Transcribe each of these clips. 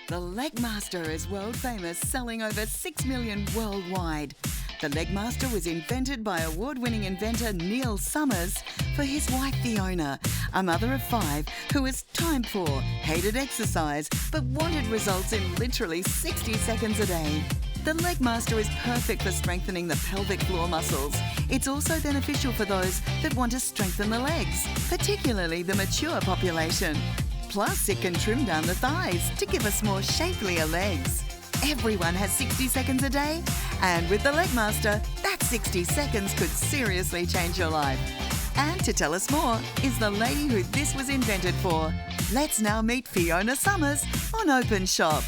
The Legmaster is world famous, selling over 6 million worldwide. The Legmaster was invented by award-winning inventor Neil Summers for his wife Fiona, a mother of 5 who was time poor, hated exercise, but wanted results in literally 60 seconds a day. The Legmaster is perfect for strengthening the pelvic floor muscles. It's also beneficial for those that want to strengthen the legs, particularly the mature population. Plus, it can trim down the thighs to give us more shapelier legs. Everyone has 60 seconds a day, and with the Legmaster, that 60 seconds could seriously change your life. And to tell us more is the lady who this was invented for. Let's now meet Fiona Summers on Openshop.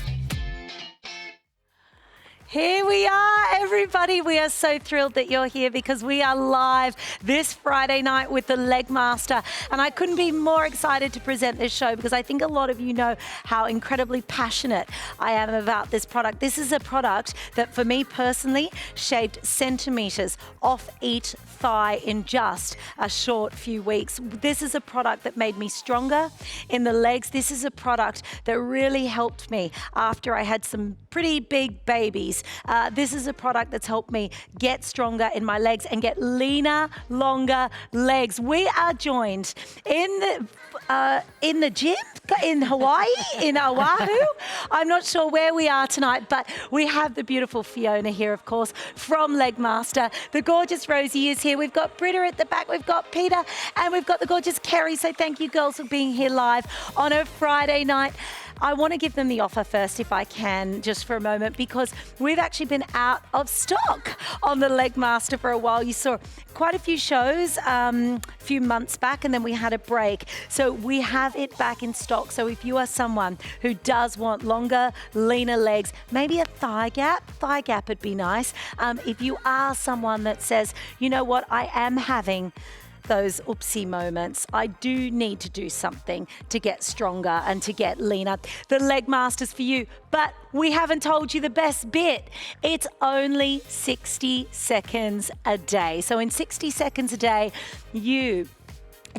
Here we are, everybody. We are so thrilled that you're here because we are live this Friday night with the Legmaster. And I couldn't be more excited to present this show because I think a lot of you know how incredibly passionate I am about this product. This is a product that, for me personally, shaved centimetres off each thigh in just a short few weeks. This is a product that made me stronger in the legs. This is a product that really helped me after I had some pretty big babies. This is a product that's helped me get stronger in my legs and get leaner, longer legs. We are joined in the gym in Hawaii, in Oahu. I'm not sure where we are tonight, but we have the beautiful Fiona here, of course, from Legmaster. The gorgeous Rosie is here. We've got Britta at the back. We've got Peter, and we've got the gorgeous Kerry. So thank you, girls, for being here live on a Friday night. I want to give them the offer first, if I can, just for a moment, because we've actually been out of stock on the Legmaster for a while. You saw quite a few shows a few months back, and then we had a break. So we have it back in stock. So if you are someone who does want longer, leaner legs, maybe a thigh gap would be nice. If you are someone that says, you know what, I am having those oopsie moments, I do need to do something to get stronger and to get leaner, the Legmaster's for you. But we haven't told you the best bit. It's only 60 seconds a day. So in 60 seconds a day, you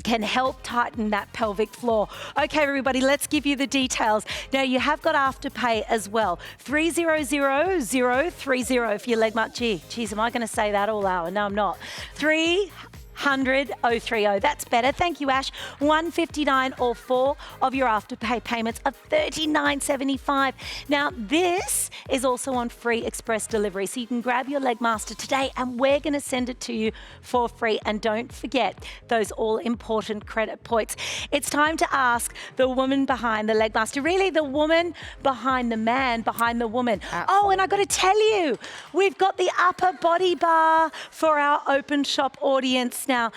can help tighten that pelvic floor. Okay, everybody, let's give you the details. Now, you have got Afterpay as well. 300030 for your Legmaster. Geez, am I going to say that all hour? No, I'm not. 300-030. That's better. Thank you, Ash. $159 or 4 of your Afterpay payments of $39.75. Now, this is also on free express delivery, so you can grab your Legmaster today and we're going to send it to you for free. And don't forget those all-important credit points. It's time to ask the woman behind the Legmaster, really the woman behind the man, behind the woman. Absolutely. Oh, and I got to tell you, we've got the upper body bar for our Openshop audience. Now,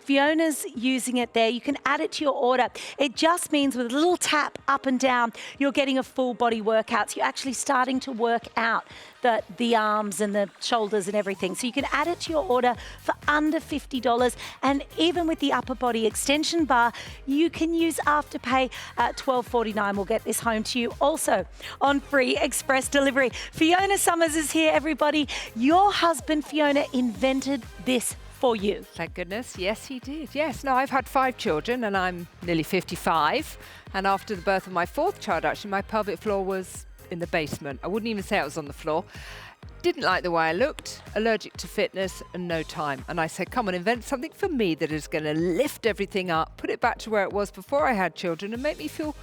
Fiona's using it there. You can add it to your order. It just means with a little tap up and down, you're getting a full body workout. So you're actually starting to work out the arms and the shoulders and everything. So you can add it to your order for under $50. And even with the upper body extension bar, you can use Afterpay at $12.49. We'll get this home to you also on free express delivery. Fiona Summers is here, everybody. Your husband, Fiona, invented this for you. Thank goodness. Yes, he did. Yes. No, I've had 5 children and I'm nearly 55. And after the birth of my 4th child, actually, my pelvic floor was in the basement. I wouldn't even say it was on the floor. Didn't like the way I looked, allergic to fitness and no time. And I said, come on, invent something for me that is going to lift everything up, put it back to where it was before I had children and make me feel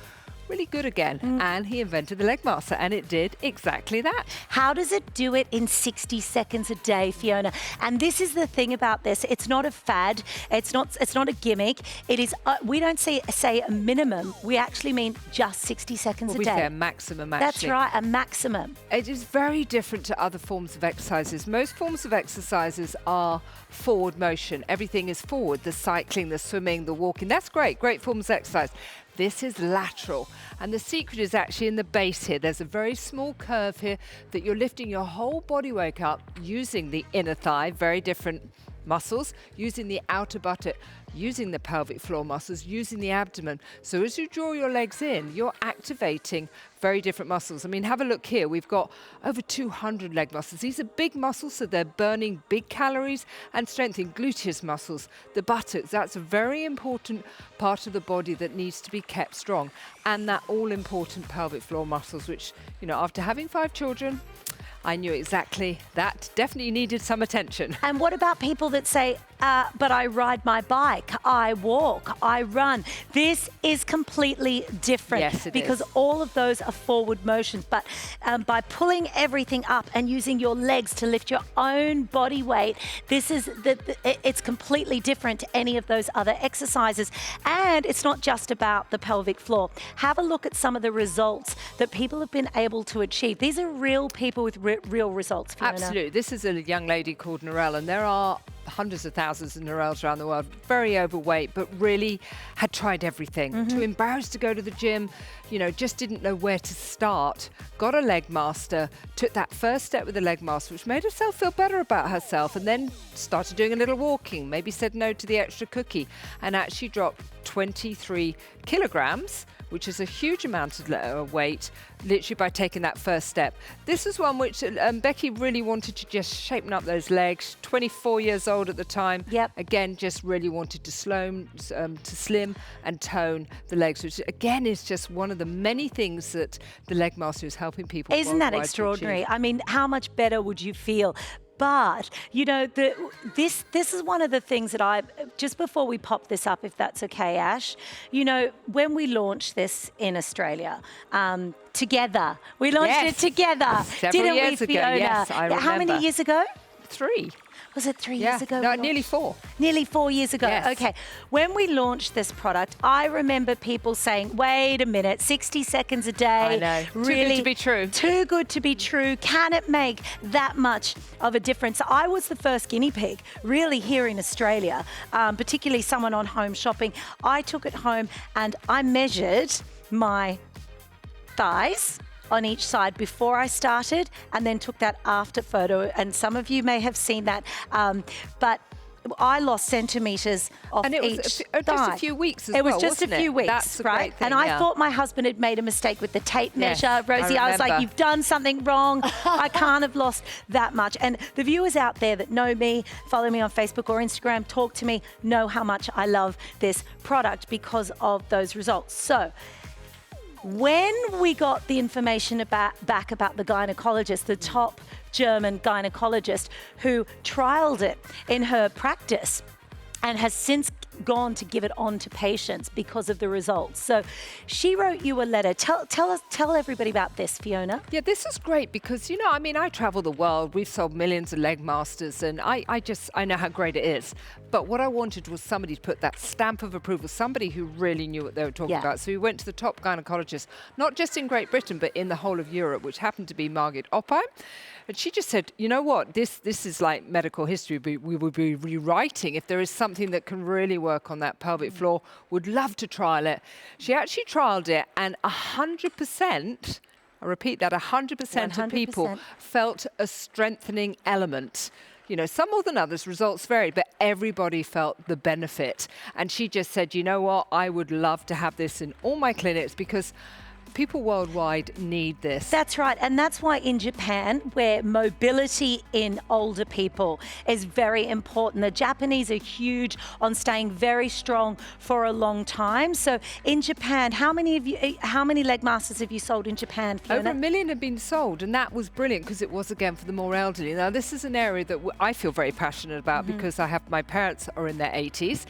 really good again. And he invented the Legmaster and it did exactly that. How does it do it in 60 seconds a day, Fiona? And this is the thing about this. It's not a fad. It's not a gimmick. It is, we don't say a minimum. We actually mean just 60 seconds a day. We say a maximum, actually. That's right, a maximum. It is very different to other forms of exercises. Most forms of exercises are forward motion. Everything is forward. The cycling, the swimming, the walking. That's great. Great forms of exercise. This is lateral, and the secret is actually in the base here. There's a very small curve here that you're lifting your whole body weight up using the inner thigh, very different muscles, using the outer buttock, using the pelvic floor muscles, using the abdomen. So as you draw your legs in, you're activating very different muscles. I mean, have a look here. We've got over 200 leg muscles. These are big muscles, so they're burning big calories and strengthening gluteus muscles. The buttocks, that's a very important part of the body that needs to be kept strong. And that all-important pelvic floor muscles, which, you know, after having 5 children, I knew exactly that definitely needed some attention. And what about people that say, but I ride my bike, I walk, I run? This is completely different. Yes, it because is. all of those are forward motions. But by pulling everything up and using your legs to lift your own body weight, this is it's completely different to any of those other exercises. And it's not just about the pelvic floor. Have a look at some of the results that people have been able to achieve. These are real people with real results, Fiona. Absolutely. This is a young lady called Narelle, and there are hundreds of thousands of Narelles around the world, very overweight, but really had tried everything. Too embarrassed to go to the gym, you know, just didn't know where to start. Got a leg master, took that first step with the leg master, which made herself feel better about herself, and then started doing a little walking, maybe said no to the extra cookie, and actually dropped 23 kilograms, which is a huge amount of weight, literally by taking that first step. This is one which Becky really wanted to just shape up those legs. 24 years old at the time. Yep. Again, just really wanted to slim and tone the legs, which again is just one of the many things that the leg master is helping people. Isn't that worldwide to extraordinary? achieve. I mean, how much better would you feel? But, you know, this is one of the things that just before we pop this up, if that's okay, Ash, you know, when we launched this in Australia, together, we launched it together, Several didn't years we, ago, Fiona? yes, I How many remember. years ago? 3. Was it 3 years ago? No, we nearly launched? 4. Nearly 4 years ago. Yes. Okay. When we launched this product, I remember people saying, wait a minute, 60 seconds a day. I know. Really, Too good to be true. Too good to be true. Can it make that much of a difference? I was the first guinea pig, really, here in Australia, particularly someone on home shopping. I took it home and I measured my thighs on each side before I started, and then took that after photo, and some of you may have seen that, but I lost centimetres off And it was each just thigh. a few weeks as It was well, just a wasn't it? few weeks, That's the great right? thing, And I yeah. thought my husband had made a mistake with the tape Yes, measure. Rosie, I was like, remember. you've done something wrong. I can't have lost that much. And the viewers out there that know me, follow me on Facebook or Instagram, talk to me, know how much I love this product because of those results. So, when we got the information back about the gynecologist, the top German gynecologist who trialed it in her practice and has since gone to give it on to patients because of the results. So she wrote you a letter. Tell everybody about this, Fiona. Yeah, this is great because, you know, I mean, I travel the world. We've sold millions of leg masters, and I know how great it is. But what I wanted was somebody to put that stamp of approval, somebody who really knew what they were talking about. So we went to the top gynecologist, not just in Great Britain, but in the whole of Europe, which happened to be Margit Oppheim. And she just said, you know what, this is like medical history. We would be rewriting if there is something that can really work on that pelvic floor. Would love to trial it. She actually trialed it, and 100%, I repeat that, 100% of people felt a strengthening element. You know, some more than others, results varied, but everybody felt the benefit. And she just said, you know what, I would love to have this in all my clinics because people worldwide need this. That's right. And that's why in Japan, where mobility in older people is very important, the Japanese are huge on staying very strong for a long time. So in Japan, how many leg masters have you sold in Japan, Fiona? Over 1 million have been sold, and that was brilliant because it was, again, for the more elderly. Now, this is an area that I feel very passionate about because my parents are in their 80s,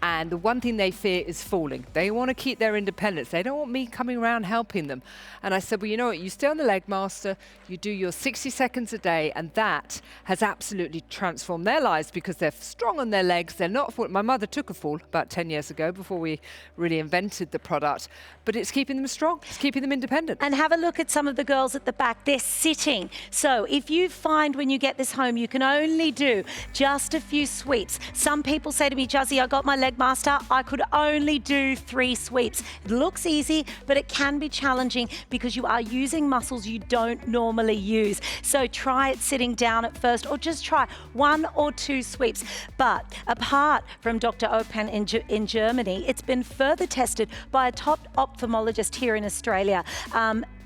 and the one thing they fear is falling. They want to keep their independence. They don't want me coming around helping them. And I said, well, you know what? You stay on the leg master, you do your 60 seconds a day, and that has absolutely transformed their lives because they're strong on their legs. They're not falling. My mother took a fall about 10 years ago before we really invented the product, but it's keeping them strong. It's keeping them independent. And have a look at some of the girls at the back. They're sitting. So if you find when you get this home, you can only do just a few sweeps. Some people say to me, Juzzy, I got my leg Legmaster, I could only do 3 sweeps. It looks easy, but it can be challenging because you are using muscles you don't normally use. So try it sitting down at first, or just try 1 or 2 sweeps. But apart from Dr. Open in Germany, it's been further tested by a top ophthalmologist here in Australia.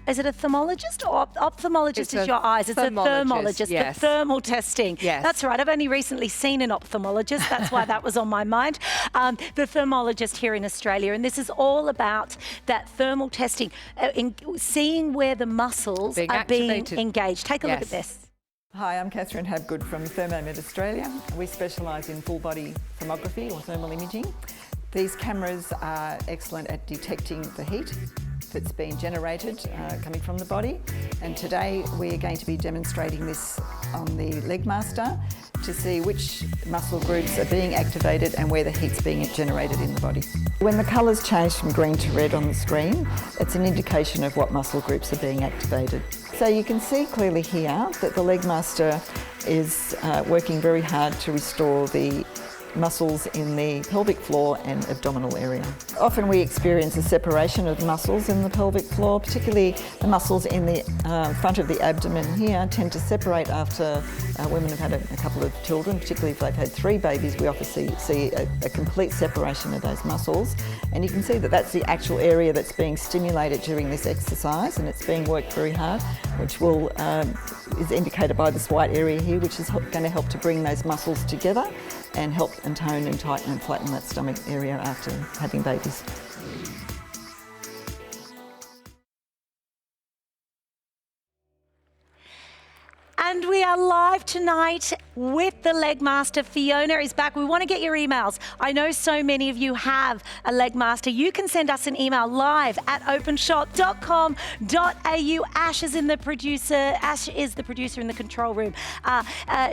Is it a thermologist or ophthalmologist is your eyes? It's a thermologist, yes. The thermal testing. Yes. That's right. I've only recently seen an ophthalmologist. That's why that was on my mind. The thermologist here in Australia. And this is all about that thermal testing, seeing where the muscles are being engaged. Take a look at this. Hi, I'm Catherine Habgood from Thermomed Australia. We specialise in full body thermography or thermal imaging. These cameras are excellent at detecting the heat that's being generated coming from the body, and today we're going to be demonstrating this on the Legmaster to see which muscle groups are being activated and where the heat's being generated in the body. When the colours change from green to red on the screen, it's an indication of what muscle groups are being activated. So you can see clearly here that the Legmaster is working very hard to restore the muscles in the pelvic floor and abdominal area. Often we experience a separation of muscles in the pelvic floor, particularly the muscles in the front of the abdomen here tend to separate after women have had a couple of children, particularly if they've had 3 babies. We often see a complete separation of those muscles, and you can see that that's the actual area that's being stimulated during this exercise, and it's being worked very hard, which is indicated by this white area here, which is going to help to bring those muscles together and help and tone and tighten and flatten that stomach area after having babies. And we are live tonight with the Legmaster. Fiona is back. We want to get your emails. I know so many of you have a Legmaster. You can send us an email live at openshop.com.au. Ash is the producer in the control room.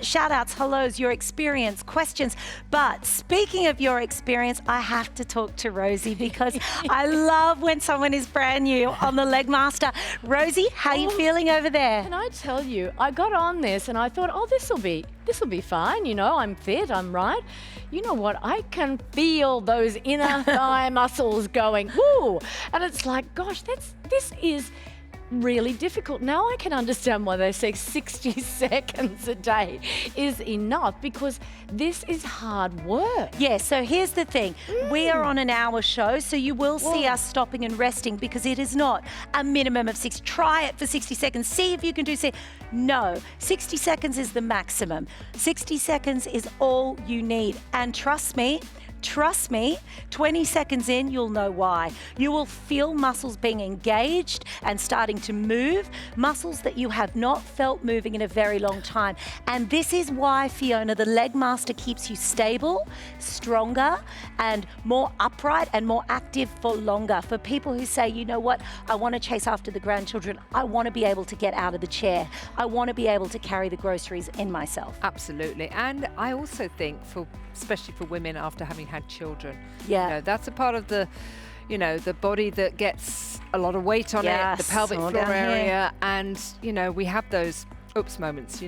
Shout outs, hellos, your experience, questions. But speaking of your experience, I have to talk to Rosie because I love when someone is brand new on the Legmaster. Rosie, how are you feeling over there? Can I tell you, I got on this and I thought, oh, this will be fine. You know, I'm fit, I'm right. You know what? I can feel those inner thigh muscles going, woo! And it's like, gosh, this is really difficult. Now I can understand why they say 60 seconds a day is enough, because this is hard work. Yeah, so here's the thing. We are on an hour show, so you will see us stopping and resting because it is not a minimum of 6. Try it for 60 seconds. See if you can do No, 60 seconds is the maximum. 60 seconds is all you need. And trust me, 20 seconds in, you'll know why. You will feel muscles being engaged and starting to move, muscles that you have not felt moving in a very long time. And this is why, Fiona, the Legmaster keeps you stable, stronger, and more upright and more active for longer. For people who say, you know what, I want to chase after the grandchildren, I want to be able to get out of the chair, I want to be able to carry the groceries in myself. Absolutely. And I also think, especially for women after having had children, that's a part of the body that gets a lot of weight on it, the pelvic floor area, and we have those oops moments,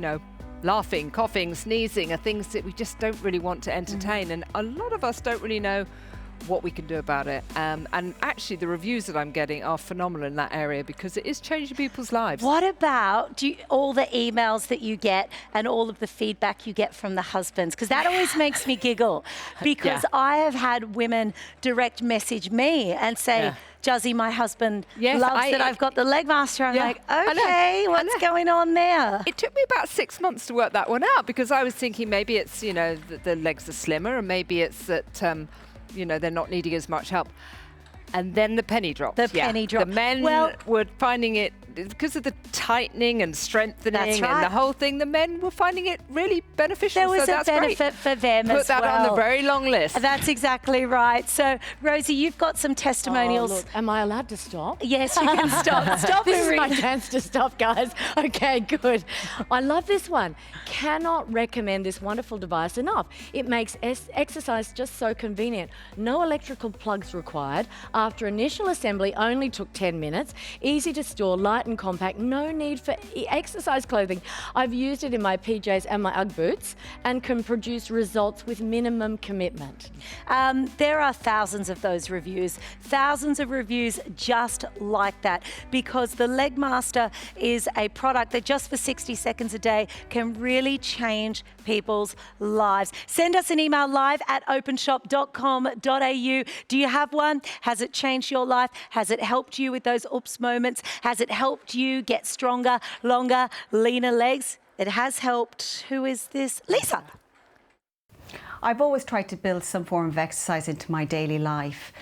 laughing, coughing, sneezing are things that we just don't really want to entertain, and a lot of us don't really know what we can do about it. And actually the reviews that I'm getting are phenomenal in that area because it is changing people's lives. What about all the emails that you get and all of the feedback you get from the husbands? Because that always makes me giggle because I have had women direct message me and say, Juzzy, my husband loves that I've got the Legmaster. I'm like, okay, what's going on there? It took me about 6 months to work that one out because I was thinking maybe it's, the legs are slimmer, and maybe it's that, they're not needing as much help. And then the penny dropped. The penny dropped. The men were finding it, because of the tightening and strengthening and the whole thing, the men were finding it really beneficial. There was a benefit for them as well. Put that on the very long list. That's exactly right. So, Rosie, you've got some testimonials. Oh, look, am I allowed to stop? Yes, you can stop. Stop. This is my chance to stop, guys. Okay, good. I love this one. Cannot recommend this wonderful device enough. It makes exercise just so convenient. No electrical plugs required. After initial assembly, only took 10 minutes. Easy to store, light light and compact, no need for exercise clothing. I've used it in my PJs and my Ugg boots and can produce results with minimum commitment. There are thousands of those reviews, thousands of reviews just like that, because the Legmaster is a product that just for 60 seconds a day can really change people's lives. Send us an email live@openshop.com.au. Do you have one? Has it changed your life? Has it helped you with those oops moments? Has it helped you get stronger, longer, leaner legs? It has helped. Who is this? Lisa. I've always tried to build some form of exercise into my daily life,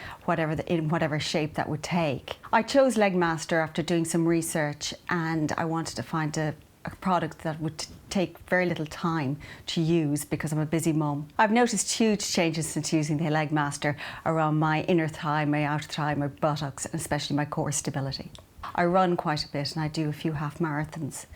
in whatever shape that would take. I chose Legmaster after doing some research, and I wanted to find a product that would take very little time to use because I'm a busy mum. I've noticed huge changes since using the Legmaster around my inner thigh, my outer thigh, my buttocks, and especially my core stability. I run quite a bit and I do a few half marathons,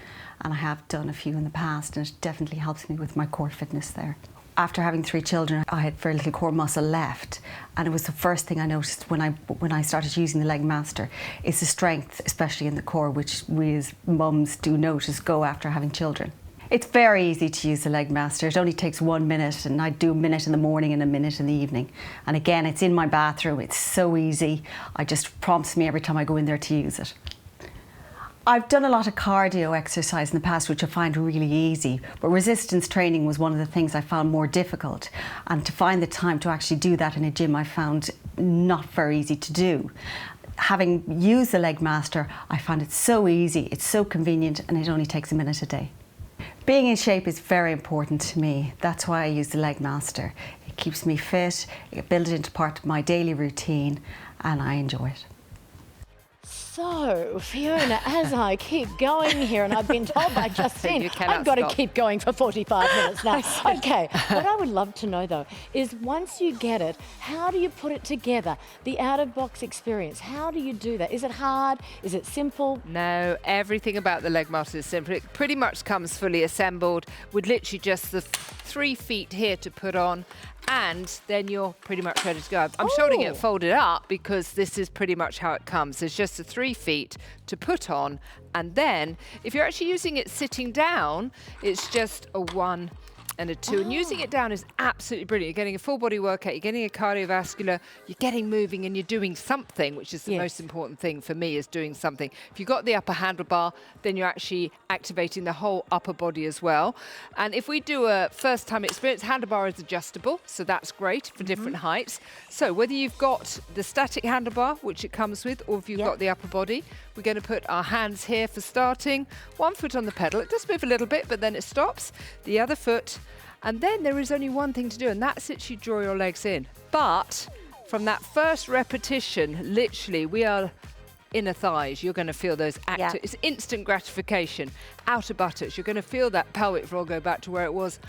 and I have done a few in the past, and it definitely helps me with my core fitness there. After having 3 children, I had very little core muscle left, and it was the first thing I noticed when I started using the Legmaster is the strength, especially in the core, which we as mums do notice go after having children. It's very easy to use the Legmaster. It only takes 1 minute, and I do a minute in the morning and a minute in the evening. And again, it's in my bathroom. It's so easy. It just prompts me every time I go in there to use it. I've done a lot of cardio exercise in the past, which I find really easy, but resistance training was one of the things I found more difficult. And to find the time to actually do that in a gym, I found not very easy to do. Having used the Legmaster, I found it so easy, it's so convenient, and it only takes a minute a day. Being in shape is very important to me. That's why I use the Legmaster. It keeps me fit, I build it into part of my daily routine, and I enjoy it. So, Fiona, as I keep going here, and I've been told by Justine, I've got to keep going for 45 minutes now. Okay, what I would love to know, though, is once you get it, how do you put it together? The out-of-box experience, how do you do that? Is it hard? Is it simple? No, everything about the Legmaster is simple. It pretty much comes fully assembled with literally just the 3 feet here to put on, and then you're pretty much ready to go. I'm showing it folded up because this is pretty much how it comes. There's just the 3 feet to put on, and then if you're actually using it sitting down, it's just a 1 and a 2. And using it down is absolutely brilliant. You're getting a full body workout, you're getting a cardiovascular, you're getting moving, and you're doing something, which is the most important thing for me, is doing something. If you've got the upper handlebar, then you're actually activating the whole upper body as well. And if we do a first time experience, handlebar is adjustable, so that's great for different heights. So whether you've got the static handlebar, which it comes with, or if you've got the upper body, we're going to put our hands here for starting. 1 foot on the pedal. It does move a little bit, but then it stops. The other foot. And then there is only one thing to do, and that's literally draw your legs in. But from that first repetition, literally, we are inner thighs. You're going to feel those active. It's instant gratification. Outer buttocks. You're going to feel that pelvic floor go back to where it was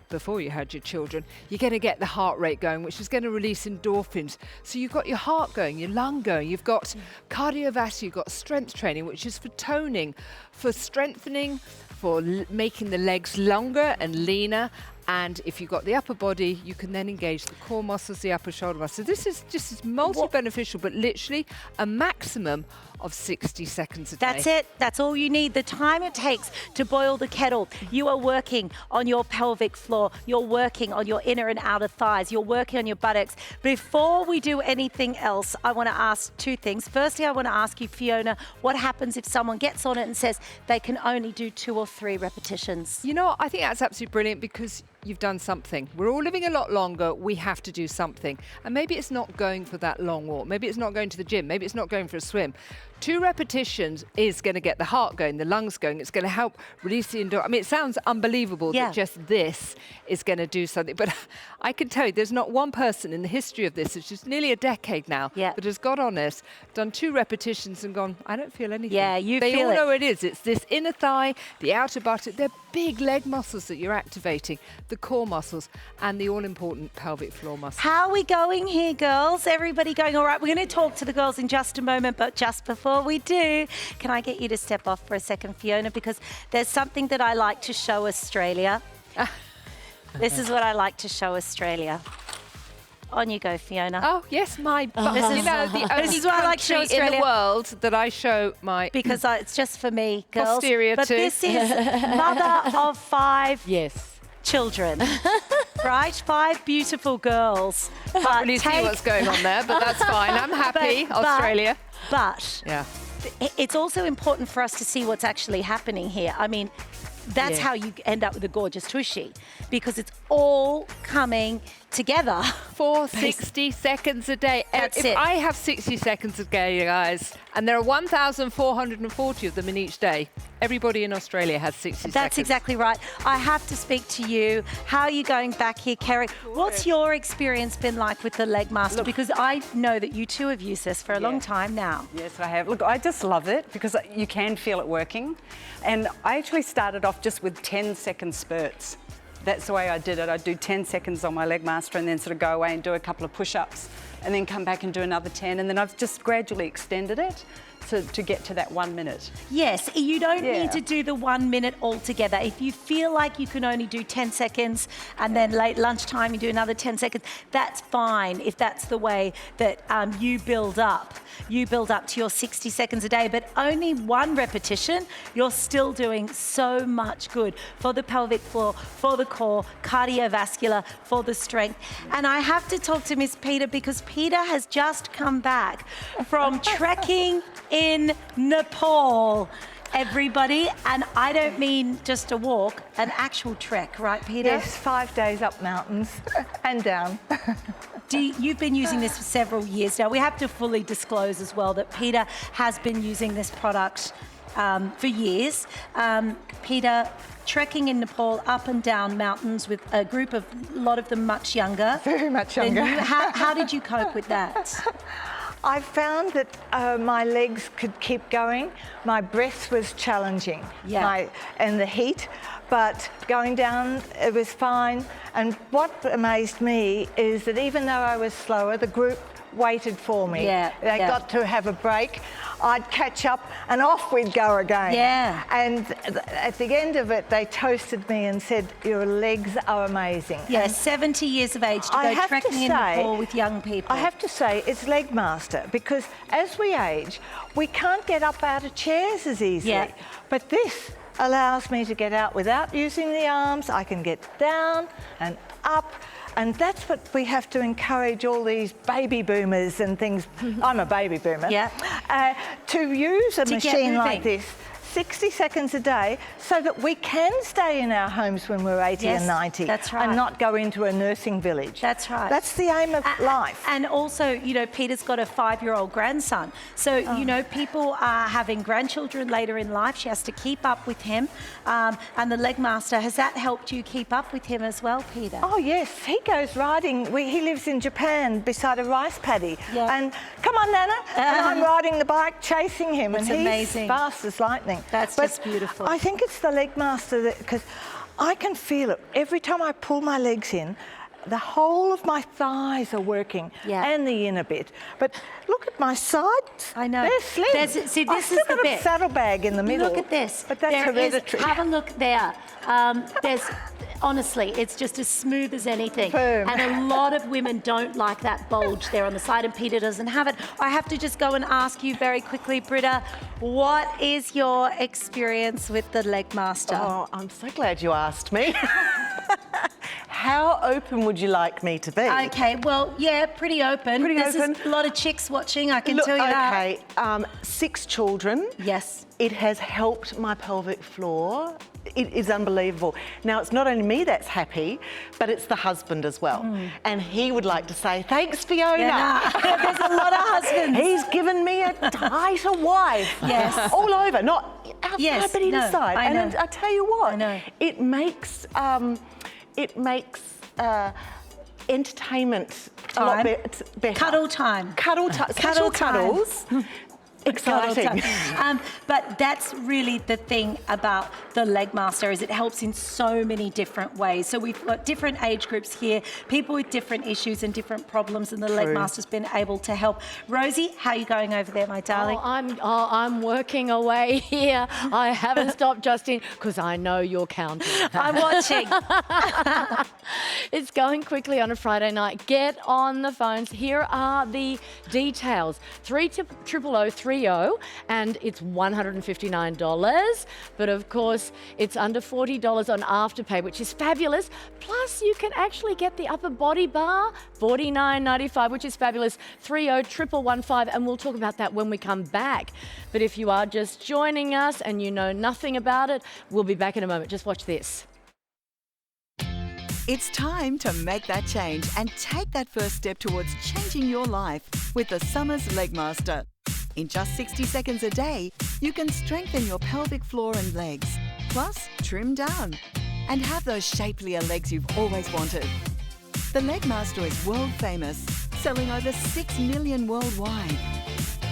before you had your children. You're going to get the heart rate going, which is going to release endorphins. So you've got your heart going, your lung going, you've got cardiovascular, you've got strength training, which is for toning, for strengthening, for making the legs longer and leaner. And if you've got the upper body, you can then engage the core muscles, the upper shoulder muscles. So this is just multi-beneficial, but literally a maximum of 60 seconds a day. That's it. That's all you need. The time it takes to boil the kettle. You are working on your pelvic floor. You're working on your inner and outer thighs. You're working on your buttocks. Before we do anything else, I want to ask 2 things. Firstly, I want to ask you, Fiona, what happens if someone gets on it and says they can only do 2 or 3 repetitions? You know, I think that's absolutely brilliant because you've done something. We're all living a lot longer. We have to do something. And maybe it's not going for that long walk. Maybe it's not going to the gym. Maybe it's not going for a swim. 2 repetitions is going to get the heart going, the lungs going. It's going to help release the endorphins. I mean, it sounds unbelievable that just this is going to do something. But I can tell you there's not one person in the history of this, it's just nearly a decade now, that has got on this, done 2 repetitions and gone, I don't feel anything. Yeah, They all know it is. It's this inner thigh, the outer buttock. They're big leg muscles that you're activating, the core muscles, and the all-important pelvic floor muscles. How are we going here, girls? Everybody going all right? We're going to talk to the girls in just a moment, but just before we do, can I get you to step off for a second, Fiona? Because there's something that I like to show Australia. This is what I like to show Australia. On you go, Fiona. Oh, yes, the only This is why I like to show country in the Australia. world that I show my Because it's just for me, girls. Posterior but to. this is mother of 5 Yes. children, right? 5 beautiful girls. Can't really see what's going on there, but that's fine. I'm happy, Australia. But Yeah. it's also important for us to see what's actually happening here. I mean, that's how you end up with a gorgeous tushy, because it's all coming together. For 60 seconds a day. That's if it. I have 60 seconds a day, guys, and there are 1,440 of them in each day, everybody in Australia has 60 seconds. That's exactly right. I have to speak to you. How are you going back here, Kerry? What's your experience been like with the Leg Master? Because I know that you two have used this for a long time now. Yes, I have. Look, I just love it because you can feel it working. And I actually started off just with 10-second spurts. That's the way I did it. I'd do 10 seconds on my Leg Master and then sort of go away and do a couple of push-ups and then come back and do another 10. And then I've just gradually extended it to get to that 1 minute. Yes, you don't Yeah. need to do the 1 minute altogether. If you feel like you can only do 10 seconds and then late lunchtime you do another 10 seconds, that's fine if that's the way that you build up. You build up to your 60 seconds a day, but only 1 repetition, you're still doing so much good for the pelvic floor, for the core, cardiovascular, for the strength. And I have to talk to Miss Peter because Peter has just come back from trekking in Nepal, everybody. And I don't mean just a walk, an actual trek, right, Peter? Yes, 5 days up mountains and down. You've been using this for several years now. We have to fully disclose as well that Peter has been using this product for years. Peter, trekking in Nepal up and down mountains with a group of, a lot of them much younger. Very much than younger. you. How did you cope with that? I found that my legs could keep going. My breath was challenging, and the heat, but going down, it was fine. And what amazed me is that even though I was slower, the group waited for me. They got to have a break. I'd catch up and off we'd go again. Yeah. And at the end of it, they toasted me and said, your legs are amazing. Yeah, 70 years of age to I go have to trekking in say- Nepal with young people. I have to say it's Leg Master because as we age, we can't get up out of chairs as easily. Yeah. But this allows me to get out without using the arms. I can get down and up. And that's what we have to encourage all these baby boomers and things. I'm a baby boomer. To use a machine like this 60 seconds a day so that we can stay in our homes when we're 80 and 90 that's right. and not go into a nursing village. That's right. That's the aim of life. And also, you know, Peter's got a 5-year-old grandson. So, you know, people are having grandchildren later in life. She has to keep up with him. And the Leg Master, has that helped you keep up with him as well, Peter? Oh, yes. He goes riding. He lives in Japan beside a rice paddy. Yeah. And come on, Nana. And I'm riding the bike, chasing him. That's and he's amazing. fast as lightning. That's just beautiful. I think it's the Leg Master because I can feel it. Every time I pull my legs in, the whole of my thighs are working and the inner bit. But look at my sides. I know. They're slim. See, I've this still is the got bit. a saddlebag in the middle. Look at this. But that's hereditary. Have a look there. Honestly, it's just as smooth as anything. Boom. And a lot of women don't like that bulge there on the side, and Peter doesn't have it. I have to just go and ask you very quickly, Britta, what is your experience with the Leg Master? Oh, I'm so glad you asked me. How open would you like me to be? Okay, well, yeah, pretty open. Pretty There's open. a lot of chicks watching, I can Look, tell you that. okay, 6 children. Yes. It has helped my pelvic floor. It is unbelievable. Now, it's not only me that's happy, but it's the husband as well. And he would like to say, thanks, Fiona. There's a lot of husbands. He's given me a tighter wife. Yes. All over, not outside, but inside. I know. And I tell you what, I know. it makes entertainment a lot better. Cuddle time. Cuddle time. Special Cuddle time. cuddles. Exciting. But that's really the thing about the Leg Master, is it helps in so many different ways. So we've got different age groups here, people with different issues and different problems, and the Leg Master's been able to help. Rosie, how are you going over there, my darling? I'm working away here. I haven't stopped, Justine, because I know you're counting. I'm watching. It's going quickly on a Friday night. Get on the phones. Here are the details. 30003 and it's $159. But of course, it's under $40 on Afterpay, which is fabulous. Plus, you can actually get the upper body bar, $49.95, which is fabulous. 30115, and we'll talk about that when we come back. But if you are just joining us and you know nothing about it, we'll be back in a moment. Just watch this. It's time to make that change and take that first step towards changing your life with the Summers Leg Master. In just 60 seconds a day, you can strengthen your pelvic floor and legs, plus trim down and have those shapelier legs you've always wanted. The Leg Master is world famous, selling over 6 million worldwide.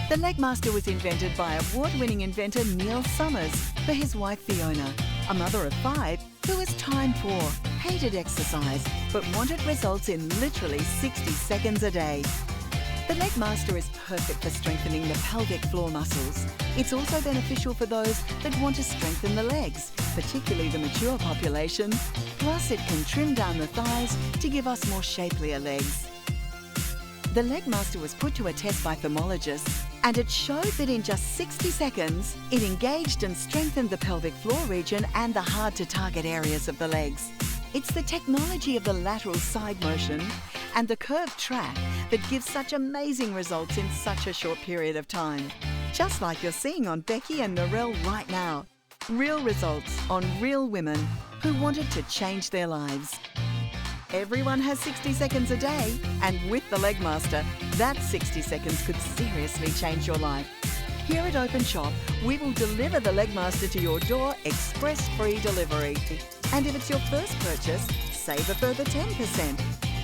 The Leg Master was invented by award-winning inventor Neil Summers for his wife Fiona, a mother of 5 who was time poor, hated exercise, but wanted results in literally 60 seconds a day. The Leg Master is perfect for strengthening the pelvic floor muscles. It's also beneficial for those that want to strengthen the legs, particularly the mature population. Plus, it can trim down the thighs to give us more shapelier legs. The Leg Master was put to a test by thermologists, and it showed that in just 60 seconds, it engaged and strengthened the pelvic floor region and the hard-to-target areas of the legs. It's the technology of the lateral side motion and the curved track that gives such amazing results in such a short period of time. Just like you're seeing on Becky and Narelle right now. Real results on real women who wanted to change their lives. Everyone has 60 seconds a day, and with the Leg Master, that 60 seconds could seriously change your life. Here at Openshop, we will deliver the Leg Master to your door, express free delivery. And if it's your first purchase, save a further 10%.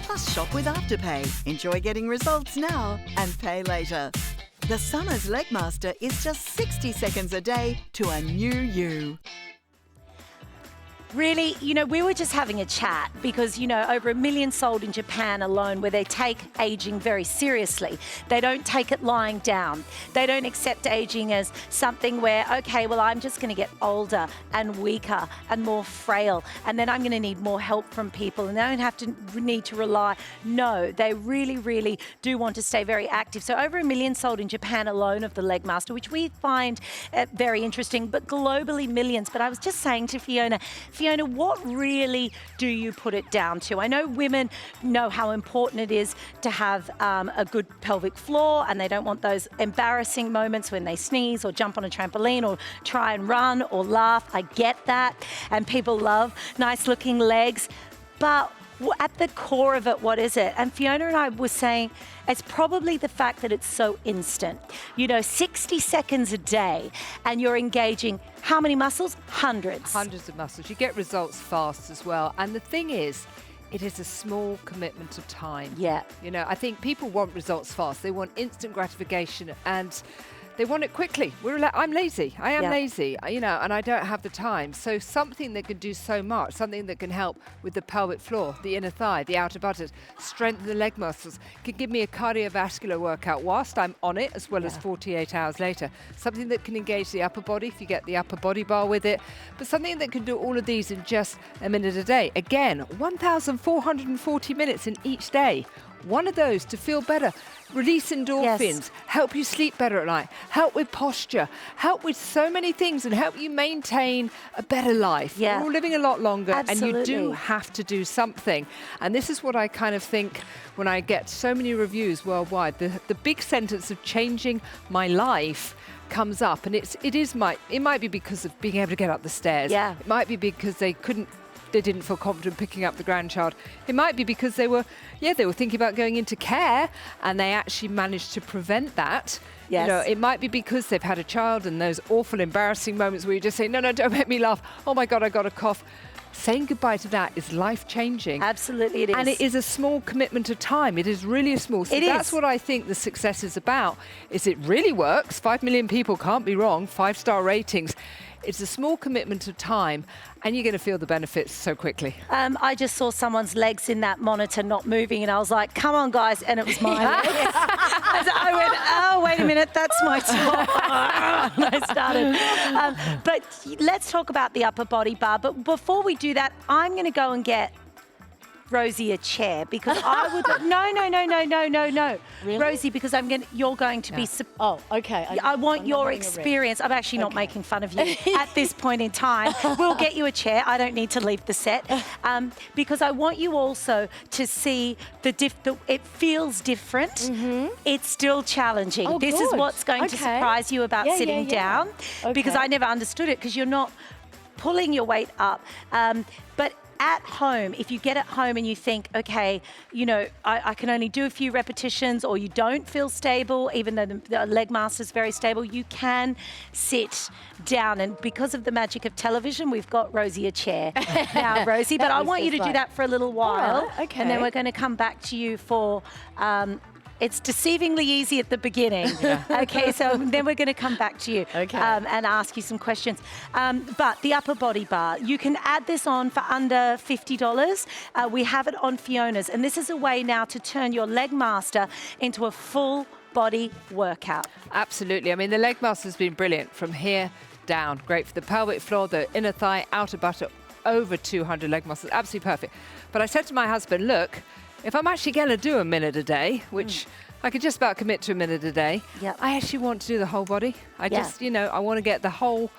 Plus shop with Afterpay. Enjoy getting results now and pay later. The Summers Leg Master is just 60 seconds a day to a new you. Really, we were just having a chat because, over 1 million sold in Japan alone, where they take aging very seriously. They don't take it lying down. They don't accept aging as something where, okay, well, I'm just going to get older and weaker and more frail, and then I'm going to need more help from people, and they don't need to rely. No, they really, really do want to stay very active. So over 1 million sold in Japan alone of the Leg Master, which we find very interesting, but globally millions. But I was just saying to Fiona, what really do you put it down to? I know women know how important it is to have a good pelvic floor, and they don't want those embarrassing moments when they sneeze or jump on a trampoline or try and run or laugh. I get that. And people love nice looking legs. But at the core of it, what is it? And Fiona and I were saying it's probably the fact that it's so instant. 60 seconds a day, and you're engaging how many muscles? Hundreds. Hundreds of muscles. You get results fast as well. And the thing is, it is a small commitment of time. Yeah. I think people want results fast. They want instant gratification, and they want it quickly. I'm lazy. I am lazy, and I don't have the time. So something that can do so much, something that can help with the pelvic floor, the inner thigh, the outer buttocks, strengthen the leg muscles, can give me a cardiovascular workout whilst I'm on it, as well as 48 hours later. Something that can engage the upper body if you get the upper body bar with it, but something that can do all of these in just a minute a day. Again, 1,440 minutes in each day. One of those to feel better, release endorphins, help you sleep better at night, help with posture, help with so many things, and help you maintain a better life. Yeah. We're all living a lot longer, Absolutely. and you do have to do something. And this is what I kind of think when I get so many reviews worldwide. The big sentence of changing my life comes up, and it might be because of being able to get up the stairs. Yeah. It might be because they didn't feel confident picking up the grandchild. It might be because they were thinking about going into care, and they actually managed to prevent that. Yes. It might be because they've had a child, and those awful, embarrassing moments where you just say, no, don't make me laugh. Oh my God, I got a cough. saying goodbye to that is life-changing. Absolutely it is. And it is a small commitment of time. It is really a small. So that's what I think the success is about, is it really works. 5 million people, can't be wrong, 5-star ratings. It's a small commitment of time, and you're going to feel the benefits so quickly. I just saw someone's legs in that monitor not moving, and I was like, come on, guys, and it was my legs. I went, oh, wait a minute, that's my top. And I started. But let's talk about the upper body bar. But before we do that, I'm going to go and get Rosie a chair, because I would no. Really? Rosie, because you're going to be Oh, okay. I want your experience. I'm actually not making fun of you at this point in time. We'll get you a chair. I don't need to leave the set, because I want you also to see it feels different. It's still challenging. Oh, this is good. what's going to surprise you about sitting down, because I never understood it, because you're not pulling your weight up. But at home, if you get at home and you think, okay, you know, I can only do a few repetitions, or you don't feel stable, even though the leg master is very stable, you can sit down. And because of the magic of television, we've got Rosie a chair now, Rosie. But I want you to do that for a little while. Right, okay. And then we're going to come back to you for... it's deceivingly easy at the beginning. Okay, so then we're going to come back to you and ask you some questions. But the upper body bar, you can add this on for under $50. We have it on Fiona's, and this is a way now to turn your leg master into a full body workout. Absolutely. I mean, the leg master's been brilliant from here down. Great for the pelvic floor, the inner thigh, outer buttock, over 200 leg muscles. Absolutely perfect. But I said to my husband, look, if I'm actually going to do a minute a day, which I could just about commit to a minute a day, I actually want to do the whole body. I just, you know, I want to get the whole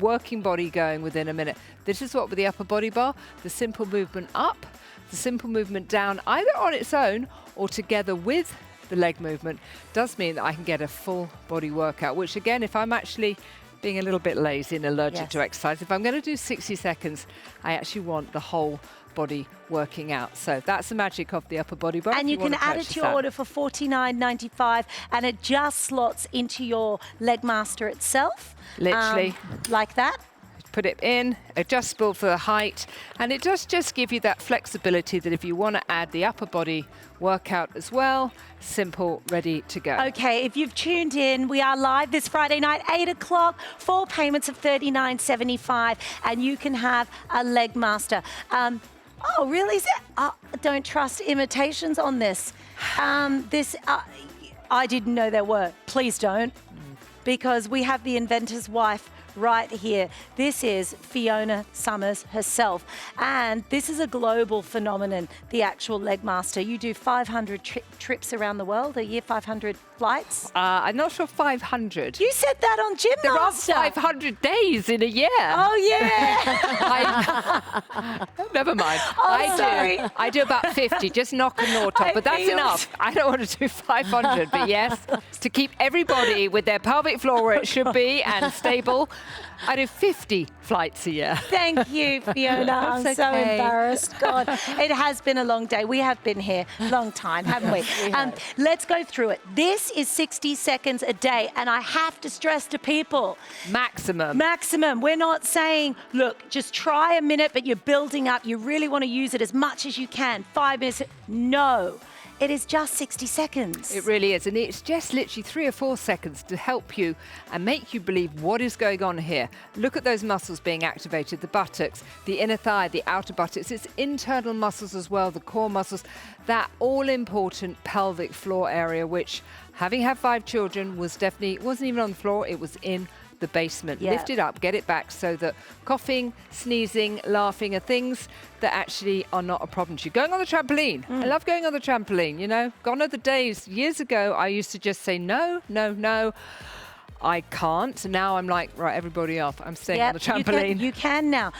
working body going within a minute. This is what with the upper body bar, the simple movement up, the simple movement down, either on its own or together with the leg movement, does mean that I can get a full body workout, which again, if I'm actually being a little bit lazy and allergic to exercise, if I'm going to do 60 seconds, I actually want the whole body working out. So that's the magic of the upper body bar. And you can add it to your order for $49.95, and it just slots into your leg master itself. Literally. Like that. Put it in, adjustable for the height, and it does just give you that flexibility that if you want to add the upper body workout as well, simple, ready to go. Okay, if you've tuned in, we are live this Friday night, 8 o'clock, 4 payments of $39.75, and you can have a leg master. Oh, really? Don't trust imitations on this. I didn't know there were. Please don't, because we have the inventor's wife right here. This is Fiona Summers herself, and this is a global phenomenon, the actual leg master. You do 500 trips around the world a year, 500 flights? I'm not sure 500. You said that on Gym There Master. are 500 days in a year. Oh, yeah. Never mind. I do about 50, just knock a nought off, but that's enough. I don't want to do 500, but yes, to keep everybody with their pelvic floor where it should be and stable, I do 50 flights a year. Thank you, Fiona. I'm so embarrassed. God, it has been a long day. We have been here a long time, haven't we? Let's go through it. This is 60 seconds a day, and I have to stress to people. Maximum. Maximum. We're not saying, look, just try a minute, but you're building up. You really want to use it as much as you can. 5 minutes. No. It is just 60 seconds. It really is. And it's just literally 3 or 4 seconds to help you and make you believe what is going on here. Look at those muscles being activated, the buttocks, the inner thigh, the outer buttocks. It's internal muscles as well, the core muscles, that all-important pelvic floor area, which, having had 5 children, wasn't even on the floor, it was in the basement. Lift it up, get it back, so that coughing, sneezing, laughing are things that actually are not a problem to you. Going on the trampoline. I love going on the trampoline, you know. Gone are the days. Years ago, I used to just say, no, no, no. I can't. Now I'm like, right, everybody off. I'm staying on the trampoline. You can now.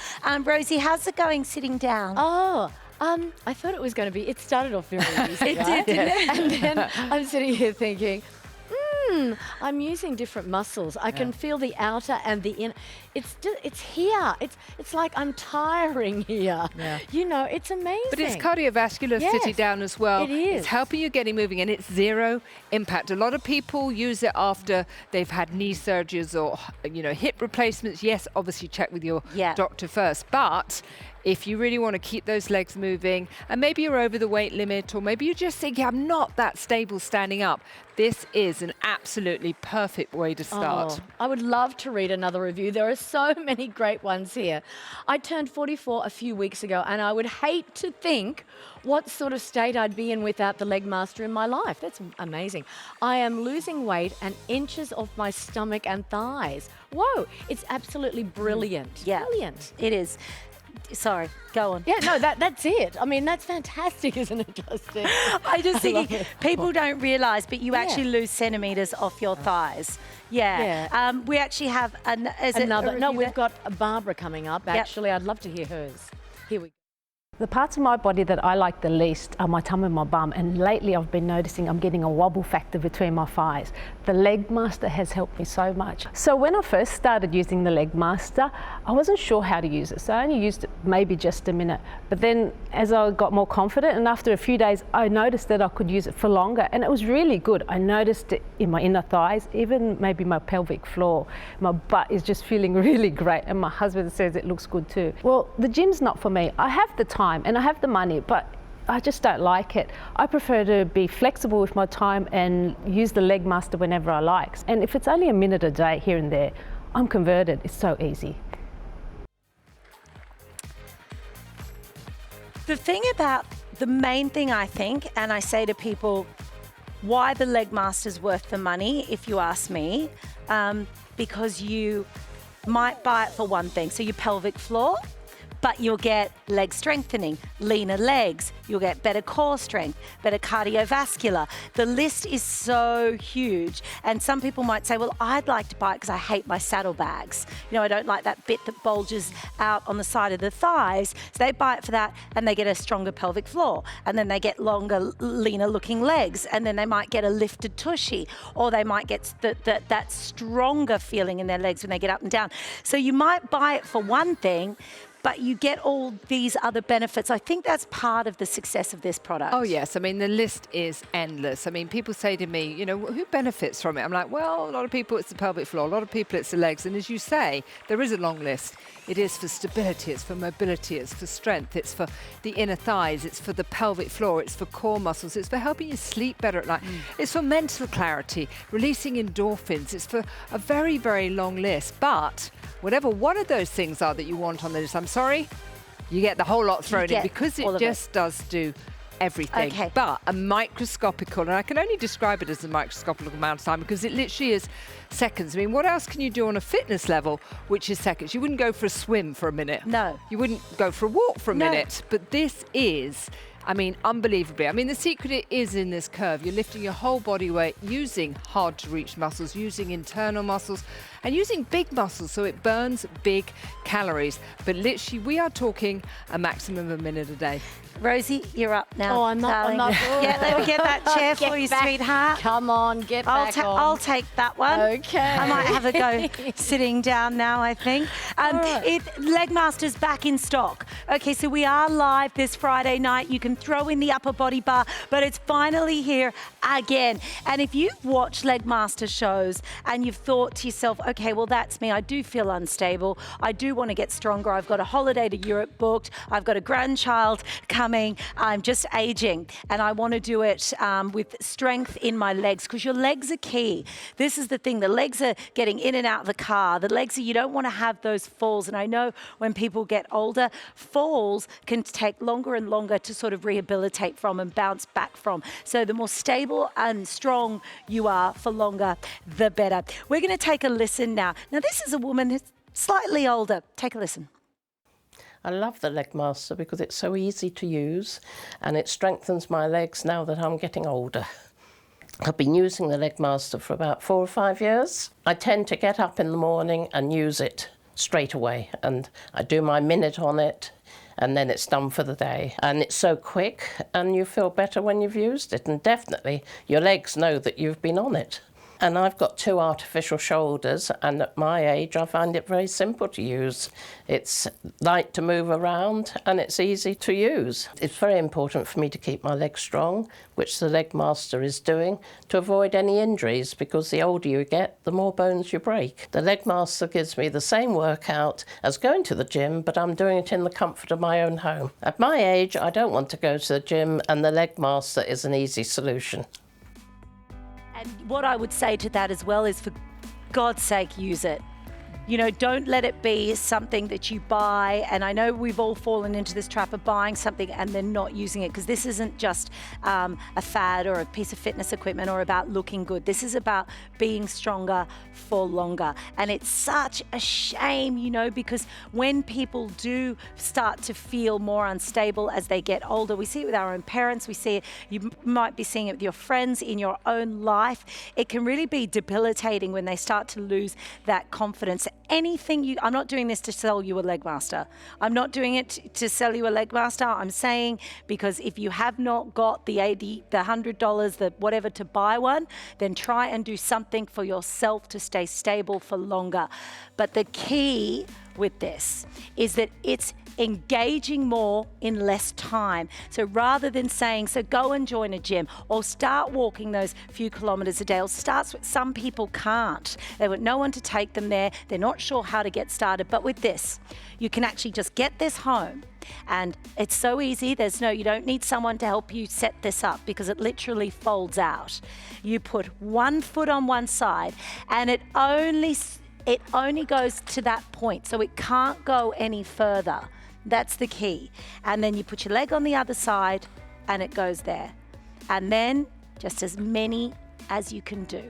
Rosie, how's it going sitting down? Oh, I thought it was going to be, it started off very easy. It did, didn't it? And then I'm sitting here thinking, I'm using different muscles. I can feel the outer and the inner. It's here. It's like I'm tiring here. Yeah. You know, it's amazing. But it's cardiovascular Yes, sitting down as well. it is. It's helping you getting moving, and it's zero impact. A lot of people use it after they've had knee surgeries or, you know, hip replacements. Yes, obviously check with your doctor first. But if you really want to keep those legs moving, and maybe you're over the weight limit, or maybe you're just thinking, I'm not that stable standing up, this is an absolutely perfect way to start. Oh, I would love to read another review. There are so many great ones here. I turned 44 a few weeks ago, and I would hate to think what sort of state I'd be in without the Leg Master in my life. That's amazing. I am losing weight and inches off my stomach and thighs. Whoa, it's absolutely brilliant. Yeah. Brilliant. It is. Sorry, go on. Yeah, no, that's it. I mean, that's fantastic, isn't it, Justin? I just think love it. people don't realise, but you actually lose centimetres off your thighs. Yeah. We actually have Another. No, we've got. got Barbara coming up. Actually, I'd love to hear hers. Here we go. The parts of my body that I like the least are my tum and my bum, and lately I've been noticing I'm getting a wobble factor between my thighs. The Leg Master has helped me so much. So when I first started using the Leg Master, I wasn't sure how to use it, so I only used it maybe just a minute. But then as I got more confident, and after a few days, I noticed that I could use it for longer, and it was really good. I noticed it in my inner thighs, even maybe my pelvic floor. My butt is just feeling really great, and my husband says it looks good too. Well, the gym's not for me. I have the time and I have the money, but I just don't like it. I prefer to be flexible with my time and use the Leg Master whenever I like. And if it's only a minute a day here and there, I'm converted. It's so easy. The thing about the main thing I think, and I say to people, why the Leg Master's worth the money, if you ask me, because you might buy it for one thing. So your pelvic floor, but you'll get leg strengthening, leaner legs, you'll get better core strength, better cardiovascular. The list is so huge. And some people might say, well, I'd like to buy it because I hate my saddlebags. You know, I don't like that bit that bulges out on the side of the thighs. So they buy it for that and they get a stronger pelvic floor. And then they get longer, leaner looking legs. And then they might get a lifted tushy, or they might get that stronger feeling in their legs when they get up and down. So you might buy it for one thing, but you get all these other benefits. I think that's part of the success of this product. Oh, yes. I mean, the list is endless. I mean, people say to me, you know, who benefits from it? I'm like, well, a lot of people it's the pelvic floor, a lot of people it's the legs. And as you say, there is a long list. It is for stability, it's for mobility, it's for strength, it's for the inner thighs, it's for the pelvic floor, it's for core muscles, it's for helping you sleep better at night. It's for mental clarity, releasing endorphins. It's for a very, very long list. But whatever one of those things are that you want on the list, I'm sorry, you get the whole lot thrown in because it just does do everything. Okay. But a microscopical, and I can only describe it as a microscopical amount of time because it literally is seconds. I mean, what else can you do on a fitness level, which is seconds? You wouldn't go for a swim for a minute. No. You wouldn't go for a walk for a minute. But this is, I mean, unbelievably. I mean, the secret is in this curve. You're lifting your whole body weight using hard to reach muscles, using internal muscles, and using big muscles so it burns big calories. But literally, we are talking a maximum of a minute a day. Rosie, you're up now. Oh, I'm not. Yeah, let me get that chair for you, sweetheart. Come on, get back on. I'll take that one. Okay. I might have a go sitting down now, I think. Leg Master's back in stock. Okay, so we are live this Friday night. You can throw in the upper body bar, but it's finally here again. And if you've watched Leg Master shows and you've thought to yourself, okay, well, that's me. I do feel unstable. I do want to get stronger. I've got a holiday to Europe booked. I've got a grandchild coming. I'm just aging and I want to do it with strength in my legs, because your legs are key. This is the thing. The legs are getting in and out of the car. The legs are, you don't want to have those falls. And I know when people get older, falls can take longer and longer to sort of rehabilitate from and bounce back from. So the more stable and strong you are for longer, the better. We're going to take a listen now. Now, this is a woman who's slightly older. Take a listen. I love the Leg Master because it's so easy to use and it strengthens my legs now that I'm getting older. I've been using the Leg Master for about 4 or 5 years. I tend to get up in the morning and use it straight away, and I do my minute on it and then it's done for the day. And it's so quick and you feel better when you've used it, and definitely your legs know that you've been on it. And I've got 2 artificial shoulders, and at my age I find it very simple to use. It's light to move around and it's easy to use. It's very important for me to keep my legs strong, which the Leg Master is doing, to avoid any injuries, because the older you get, the more bones you break. The Leg Master gives me the same workout as going to the gym, but I'm doing it in the comfort of my own home. At my age, I don't want to go to the gym, and the Leg Master is an easy solution. And what I would say to that as well is, for God's sake, use it. You know, don't let it be something that you buy. And I know we've all fallen into this trap of buying something and then not using it, because this isn't just a fad or a piece of fitness equipment or about looking good. This is about being stronger for longer. And it's such a shame, you know, because when people do start to feel more unstable as they get older, we see it with our own parents, we see it, you might be seeing it with your friends in your own life. It can really be debilitating when they start to lose that confidence. I'm not doing this to sell you a Leg Master. I'm not doing it to sell you a Leg Master. I'm saying, because if you have not got the $80, the $100, the whatever to buy one, then try and do something for yourself to stay stable for longer. But the key with this is that it's engaging more in less time. So rather than saying, so go and join a gym or start walking those few kilometers a day, or some people can't. They've got no one to take them there. They're not sure how to get started. But with this, you can actually just get this home. And it's so easy. You don't need someone to help you set this up, because it literally folds out. You put one foot on one side, and it only goes to that point. So it can't go any further. That's the key. And then you put your leg on the other side and it goes there. And then just as many as you can do.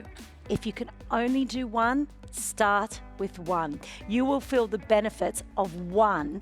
If you can only do one, start with one. You will feel the benefits of one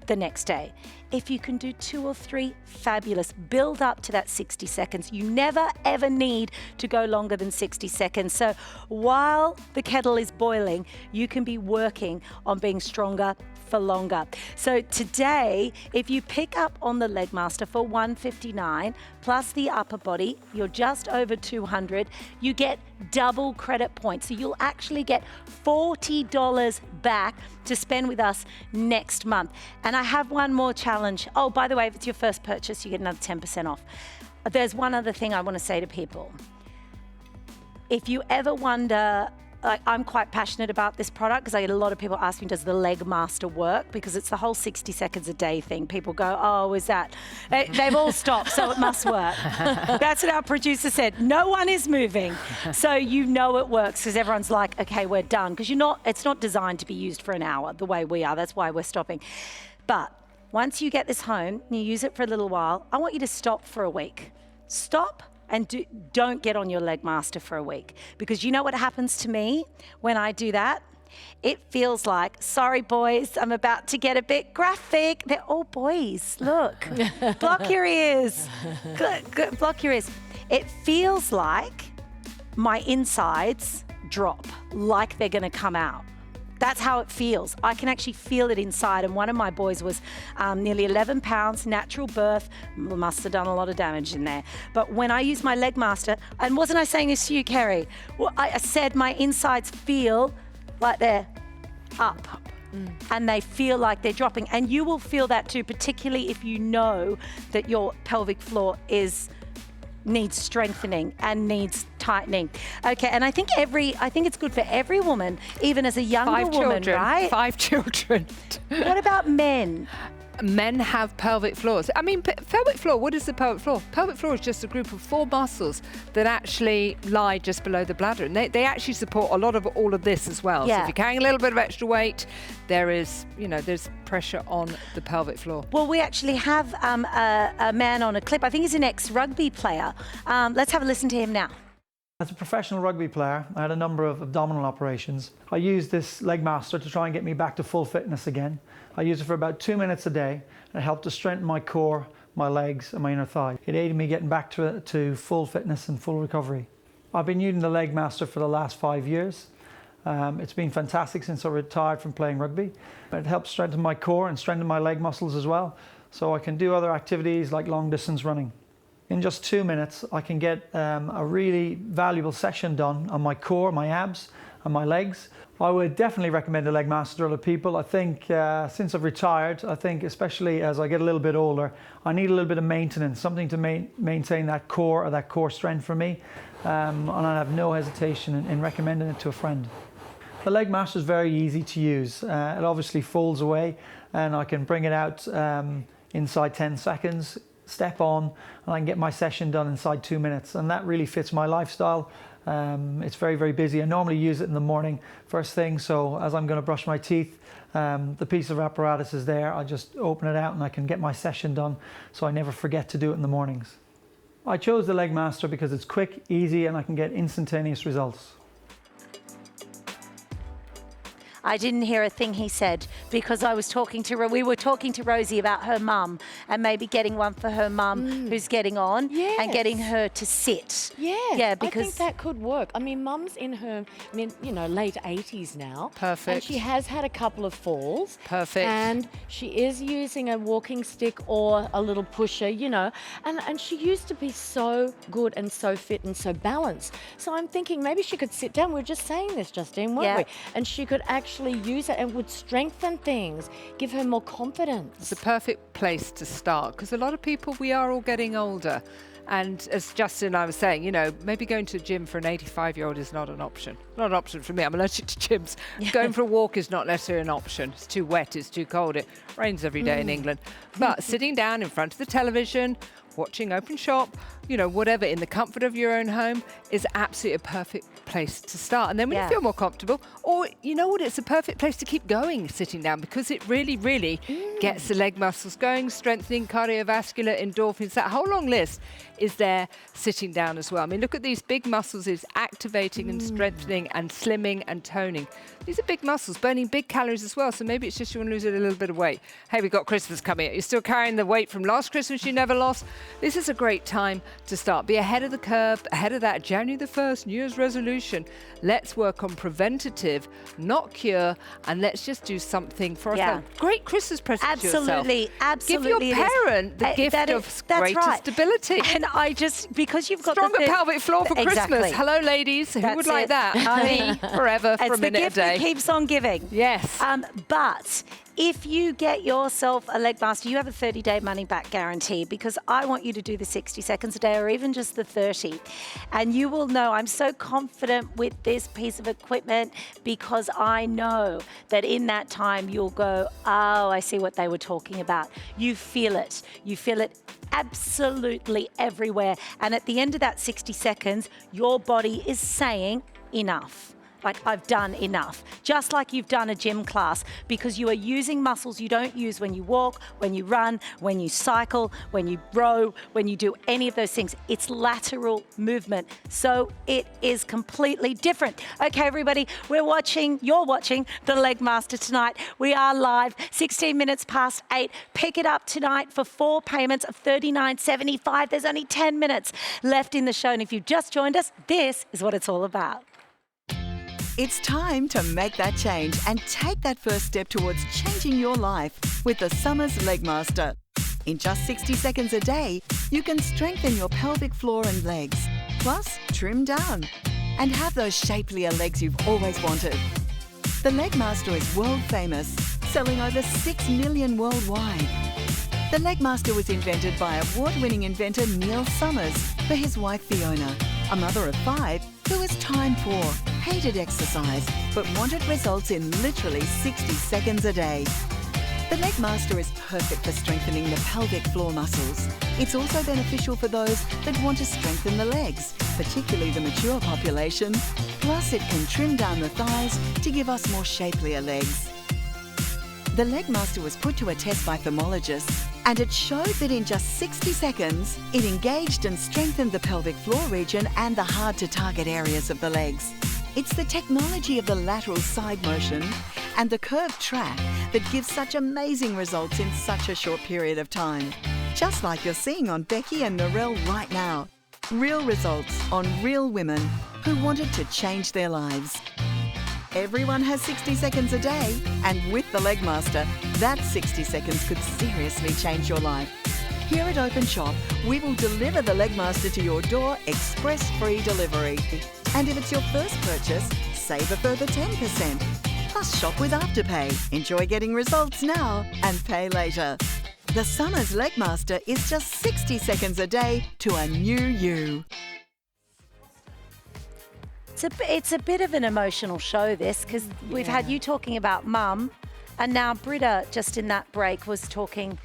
the next day. If you can do 2 or 3, fabulous. Build up to that 60 seconds. You never ever need to go longer than 60 seconds. So while the kettle is boiling, you can be working on being stronger for longer. So today, if you pick up on the Leg Master for $159 plus the upper body, you're just over $200. You get double credit points. So you'll actually get $40 back to spend with us next month. And I have one more challenge. Oh, by the way, if it's your first purchase, you get another 10% off. There's one other thing I want to say to people. If you ever wonder, I'm quite passionate about this product, because I get a lot of people ask me, does the Leg Master work? Because it's the whole 60 seconds a day thing. People go, oh, is that? They've all stopped, so it must work. That's what our producer said. No one is moving. So you know it works, because everyone's like, okay, we're done. Because it's not designed to be used for an hour the way we are. That's why we're stopping. But once you get this home and you use it for a little while, I want you to stop for a week. Stop. And don't get on your Leg Master for a week, because you know what happens to me when I do that? It feels like, sorry boys, I'm about to get a bit graphic. They're all boys, look. Block your ears. Good. Block your ears. It feels like my insides drop, like they're gonna come out. That's how it feels. I can actually feel it inside. And one of my boys was nearly 11 pounds, natural birth. Must have done a lot of damage in there. But when I use my Leg Master, and wasn't I saying this to you, Kerry? Well, I said my insides feel like they're up. And they feel like they're dropping. And you will feel that too, particularly if you know that your pelvic floor needs strengthening and needs tightening. Okay, and I think it's good for every woman, even as a younger woman, right? 5 children. What about men? Men have pelvic floors. I mean, pelvic floor, what is the pelvic floor? Pelvic floor is just a group of 4 muscles that actually lie just below the bladder. And they actually support a lot of all of this as well. Yeah. So if you're carrying a little bit of extra weight, there's pressure on the pelvic floor. Well, we actually have a man on a clip. I think he's an ex-rugby player. Let's have a listen to him now. As a professional rugby player, I had a number of abdominal operations. I used this Leg Master to try and get me back to full fitness again. I used it for about 2 minutes a day, and it helped to strengthen my core, my legs and my inner thigh. It aided me getting back to full fitness and full recovery. I've been using the Leg Master for the last 5 years. It's been fantastic since I retired from playing rugby. It helps strengthen my core and strengthen my leg muscles as well, so I can do other activities like long distance running. In just 2 minutes, I can get a really valuable session done on my core, my abs, and my legs. I would definitely recommend the Leg Master to other people. I think since I've retired, I think especially as I get a little bit older, I need a little bit of maintenance, something to maintain that core or that core strength for me. And I have no hesitation in recommending it to a friend. The Leg Master is very easy to use. It obviously folds away and I can bring it out inside 10 seconds. Step on and I can get my session done inside 2 minutes, and that really fits my lifestyle. It's very, very busy. I normally use it in the morning first thing, so as I'm going to brush my teeth, the piece of apparatus is there. I just open it out and I can get my session done, so I never forget to do it in the mornings. I chose the Leg Master because it's quick, easy, and I can get instantaneous results. I didn't hear a thing he said because we were talking to Rosie about her mum and maybe getting one for her mum who's getting on and getting her to sit. Yes, yeah, I think that could work. I mean, Mum's in her, late 80s now. Perfect. And she has had a couple of falls. Perfect. And she is using a walking stick or a little pusher, and she used to be so good and so fit and so balanced. So I'm thinking maybe she could sit down. We were just saying this, Justine, weren't we? And she could actually use it and would strengthen things, give her more confidence. It's the perfect place to start because a lot of people, we are all getting older. And as Justin and I were saying, maybe going to the gym for an 85-year-old is not an option. Not an option for me. I'm allergic to gyms. Going for a walk is not necessarily an option. It's too wet, it's too cold. It rains every day in England. But sitting down in front of the television, watching Openshop, whatever, in the comfort of your own home is absolutely a perfect place to start. And then when you feel more comfortable, or it's a perfect place to keep going sitting down because it really, really gets the leg muscles going, strengthening cardiovascular, endorphins, that whole long list is there sitting down as well. I mean, look at these big muscles, is activating and strengthening and slimming and toning. These are big muscles, burning big calories as well. So maybe it's just you want to lose a little bit of weight. Hey, we've got Christmas coming up. You're still carrying the weight from last Christmas you never lost. This is a great time to start. Be ahead of the curve, ahead of that January the 1st New Year's resolution. Let's work on preventative, not cure, and let's just do something for ourselves. Great Christmas present to yourself. Absolutely. Give your parent the gift of greater stability. And because you've got stronger pelvic floor for Christmas. Hello, ladies. Who would like that? Me, forever, for a minute a day. It's the gift that keeps on giving. Yes. But if you get yourself a Leg Master, you have a 30-day money-back guarantee because I want you to do the 60 seconds a day or even just the 30. And you will know I'm so confident with this piece of equipment because I know that in that time you'll go, oh, I see what they were talking about. You feel it. You feel it absolutely everywhere. And at the end of that 60 seconds, your body is saying enough. Like, I've done enough. Just like you've done a gym class, because you are using muscles you don't use when you walk, when you run, when you cycle, when you row, when you do any of those things. It's lateral movement. So it is completely different. Okay, everybody, you're watching the Leg Master tonight. We are live, 16 minutes past 8. Pick it up tonight for 4 payments of $39.75. There's only 10 minutes left in the show. And if you've just joined us, this is what it's all about. It's time to make that change and take that first step towards changing your life with the Summers Leg Master. In just 60 seconds a day, you can strengthen your pelvic floor and legs, plus trim down and have those shapelier legs you've always wanted. The Leg Master is world famous, selling over 6 million worldwide. The Leg Master was invented by award-winning inventor Neil Summers for his wife Fiona, a mother of 5 who was time poor, hated exercise, but wanted results in literally 60 seconds a day. The Leg Master is perfect for strengthening the pelvic floor muscles. It's also beneficial for those that want to strengthen the legs, particularly the mature population. Plus, it can trim down the thighs to give us more shapelier legs. The Leg Master was put to a test by thermologists, and it showed that in just 60 seconds, it engaged and strengthened the pelvic floor region and the hard-to-target areas of the legs. It's the technology of the lateral side motion and the curved track that gives such amazing results in such a short period of time. Just like you're seeing on Becky and Narelle right now. Real results on real women who wanted to change their lives. Everyone has 60 seconds a day, and with the Leg Master, that 60 seconds could seriously change your life. Here at Openshop, we will deliver the Legmaster to your door express free delivery. And if it's your first purchase, save a further 10%. Plus shop with Afterpay. Enjoy getting results now and pay later. The summer's Legmaster is just 60 seconds a day to a new you. It's a bit of an emotional show, this, because we've had you talking about mum, and now Britta, just in that break, was talking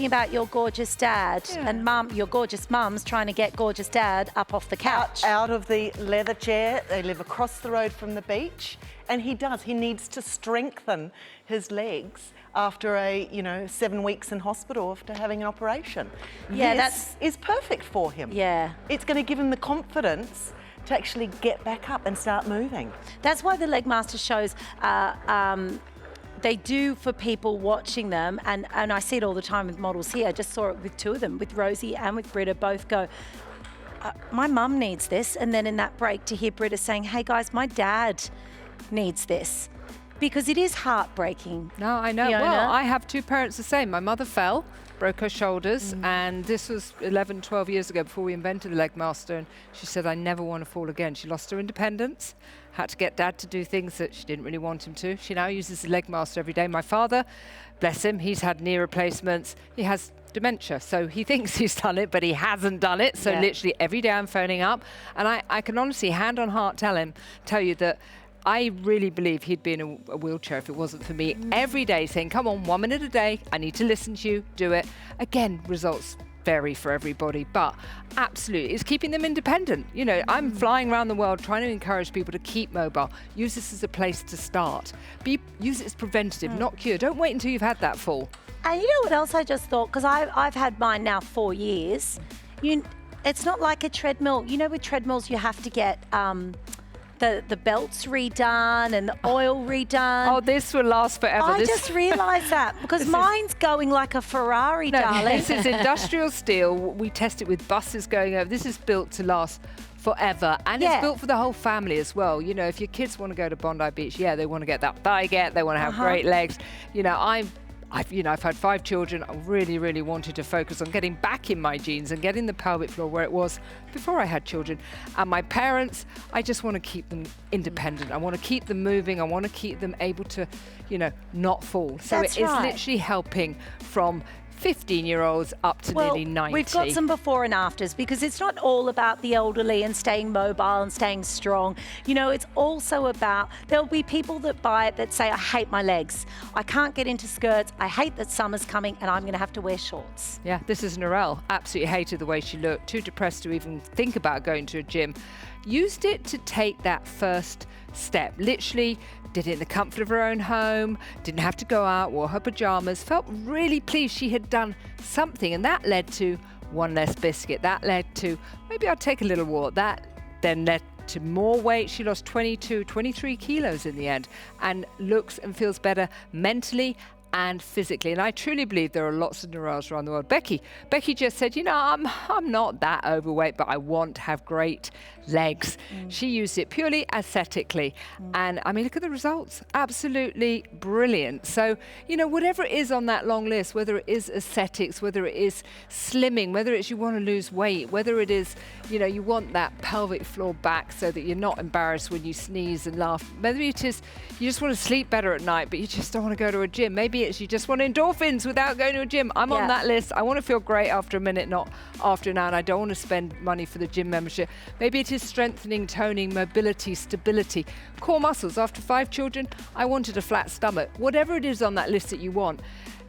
about your gorgeous dad, and mum, your gorgeous mum's trying to get gorgeous dad up off the couch. Out of the leather chair. They live across the road from the beach, and he does. He needs to strengthen his legs after 7 weeks in hospital after having an operation. Yeah, this is perfect for him. Yeah. It's going to give him the confidence to actually get back up and start moving. That's why the Legmaster shows, they do for people watching them, and I see it all the time with models here. I just saw it with two of them, with Rosie and with Britta, both go, my mum needs this. And then in that break to hear Britta saying, hey guys, my dad needs this. Because it is heartbreaking. No, I know. Fiona. Well, I have two parents the same. My mother fell, broke her shoulders, and this was 11, 12 years ago before we invented the Legmaster, and she said, I never want to fall again. She lost her independence, had to get dad to do things that she didn't really want him to. She now uses the Legmaster every day. My father, bless him, he's had knee replacements. He has dementia, so he thinks he's done it, but he hasn't done it. So literally every day I'm phoning up, and I can honestly, hand on heart, tell you that I really believe he'd be in a wheelchair if it wasn't for me. Every day saying, come on, 1 minute a day, I need to listen to you, do it. Again, results vary for everybody, but absolutely, it's keeping them independent. You know, I'm flying around the world trying to encourage people to keep mobile. Use this as a place to start. Use it as preventative, not cure. Don't wait until you've had that fall. And you know what else I just thought? Because I've had mine now 4 years. It's not like a treadmill. You know, with treadmills, you have to get the belts redone and the oil redone. Oh, this will last forever. I just realised that because mine's going like a Ferrari, darling. This is industrial steel. We test it with buses going over. This is built to last forever, and it's built for the whole family as well. You know, if your kids want to go to Bondi Beach, they want to get that thigh gap, they want to have great legs. You know, I've had 5 children. I really, really wanted to focus on getting back in my jeans and getting the pelvic floor where it was before I had children. And my parents, I just want to keep them independent. I want to keep them moving. I want to keep them able to, not fall. So it is literally helping from 15-year-olds up to nearly 90. We've got some before and afters, because it's not all about the elderly and staying mobile and staying strong. You know, it's also about, there'll be people that buy it that say, I hate my legs. I can't get into skirts. I hate that summer's coming and I'm going to have to wear shorts. Yeah, this is Narelle. Absolutely hated the way she looked. Too depressed to even think about going to a gym. Used it to take that first step. Literally did it in the comfort of her own home, didn't have to go out, wore her pajamas, felt really pleased she had done something, and that led to one less biscuit. That led to, maybe I'll take a little walk. That then led to more weight. She lost 22, 23 kilos in the end, and looks and feels better mentally and physically. And I truly believe there are lots of Narelles around the world. Becky just said, I'm not that overweight, but I want to have great legs. She used it purely aesthetically. And I mean, look at the results. Absolutely brilliant. So, whatever it is on that long list, whether it is aesthetics, whether it is slimming, whether it's you want to lose weight, whether it is, you want that pelvic floor back so that you're not embarrassed when you sneeze and laugh. Maybe it is you just want to sleep better at night, but you just don't want to go to a gym. Maybe it's you just want endorphins without going to a gym. I'm on that list. I want to feel great after a minute, not after an hour. And I don't want to spend money for the gym membership. Maybe it is strengthening, toning, mobility, stability, core muscles. After 5 children, I wanted a flat stomach. Whatever it is on that list that you want,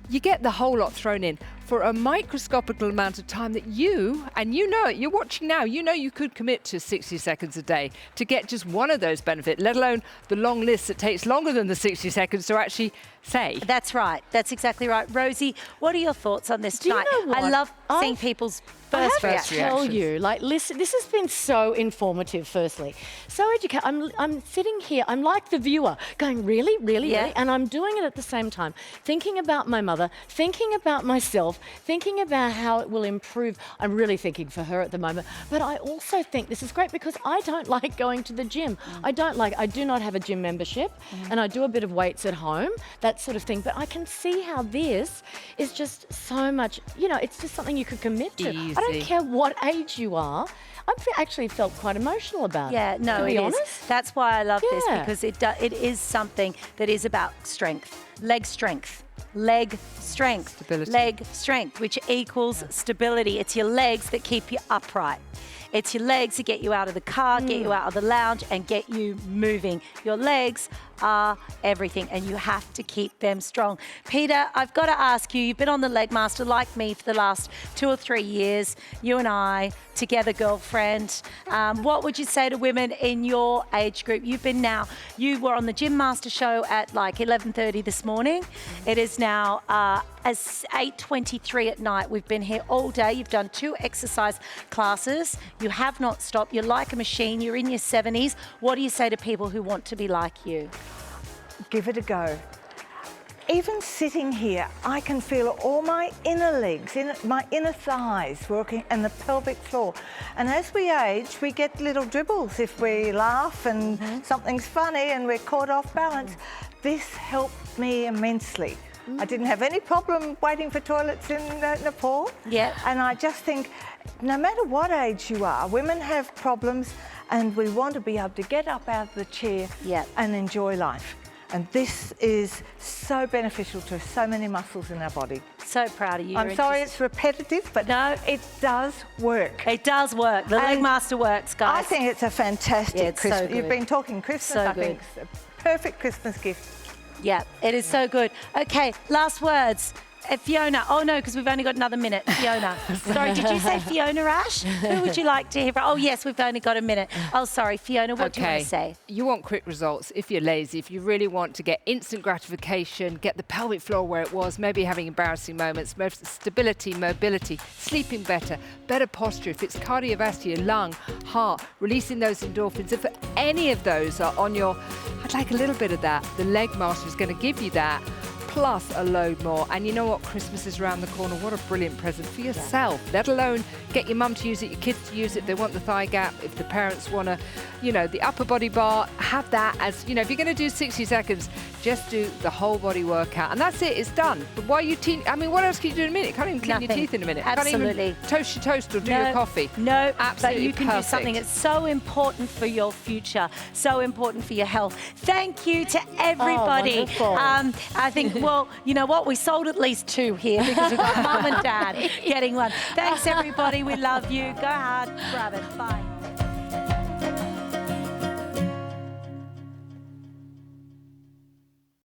you get the whole lot thrown in for a microscopical amount of time that you know it, you're watching now, you could commit to 60 seconds a day to get just one of those benefits, let alone the long list that takes longer than the 60 seconds to actually say. That's right. That's exactly right. Rosie, what are your thoughts on this tonight? You know what? I love seeing people's first I have reaction. to tell you, like, listen, this has been so informative, firstly. So educated. I'm sitting here, I'm like the viewer, going, really, really, Yeah. really? And I'm doing it at the same time, thinking about my mother, thinking about myself, thinking about how it will improve. I'm really thinking for her at the moment. But I also think this is great because I don't like going to the gym. I do not have a gym membership, and I do a bit of weights at home, that sort of thing. But I can see how this is just so much, it's just something you could commit to. I don't care what age you are. I've actually felt quite emotional about it. Yeah, no, to be it honest. is. That's why I love this, Yeah. because it is something that is about strength, leg strength. Leg strength, Stability. leg strength, which equals stability. It's your legs that keep you upright. It's your legs that get you out of the car, get you out of the lounge, and get you moving. Your legs are everything, and you have to keep them strong. Peter, I've got to ask you, you've been on the Leg Master like me for the last 2 or 3 years. You and I, together, girlfriend. What would you say to women in your age group? You were on the Gym Master show at like 11:30 this morning. It is now as 8:23 at night. We've been here all day. You've done 2 exercise classes. You have not stopped. You're like a machine. You're in your 70s. What do you say to people who want to be like you? Give it a go. Even sitting here, I can feel all my inner legs, my inner thighs working, and the pelvic floor. And as we age, we get little dribbles if we laugh and something's funny and we're caught off balance. This helped me immensely. I didn't have any problem waiting for toilets in Nepal. Yeah. And I just think, no matter what age you are, women have problems, and we want to be able to get up out of the chair and enjoy life. And this is so beneficial to so many muscles in our body. So proud of you. I'm sorry it's repetitive, but no, it does work. It does work. The Leg Master works, guys. I think it's a fantastic so Christmas. good. You've been talking Christmas. So I think it's a perfect Christmas gift. Yeah, it is so good. Okay, last words. Fiona. Oh, no, because we've only got another minute. Fiona. Sorry, did you say Fiona, Ash? Who would you like to hear from? Oh, yes, we've only got a minute. Oh, sorry, Fiona, what do you want to say? You want quick results if you're lazy, if you really want to get instant gratification, get the pelvic floor where it was, maybe having embarrassing moments, stability, mobility, sleeping better, better posture, if it's cardiovascular, lung, heart, releasing those endorphins. If any of those are on your, I'd like a little bit of that. The Leg Master is going to give you that, plus a load more. And you know what? Christmas is around the corner. What a brilliant present for yourself, let alone get your mum to use it, your kids to use it. They want the thigh gap. If the parents want to, the upper body bar, have that as, if you're going to do 60 seconds, just do the whole body workout. And that's it, it's done. But why are you what else can you do in a minute? You can't even clean your teeth in a minute. Absolutely. Can't even toast your toast or do your coffee. No, absolutely. but you can do something that's so important for your future, so important for your health. Thank you to everybody. I think, well, you know what? We sold at least 2 here because we've got mum and dad getting one. Thanks, everybody. We love you. Go hard. Grab it. Bye.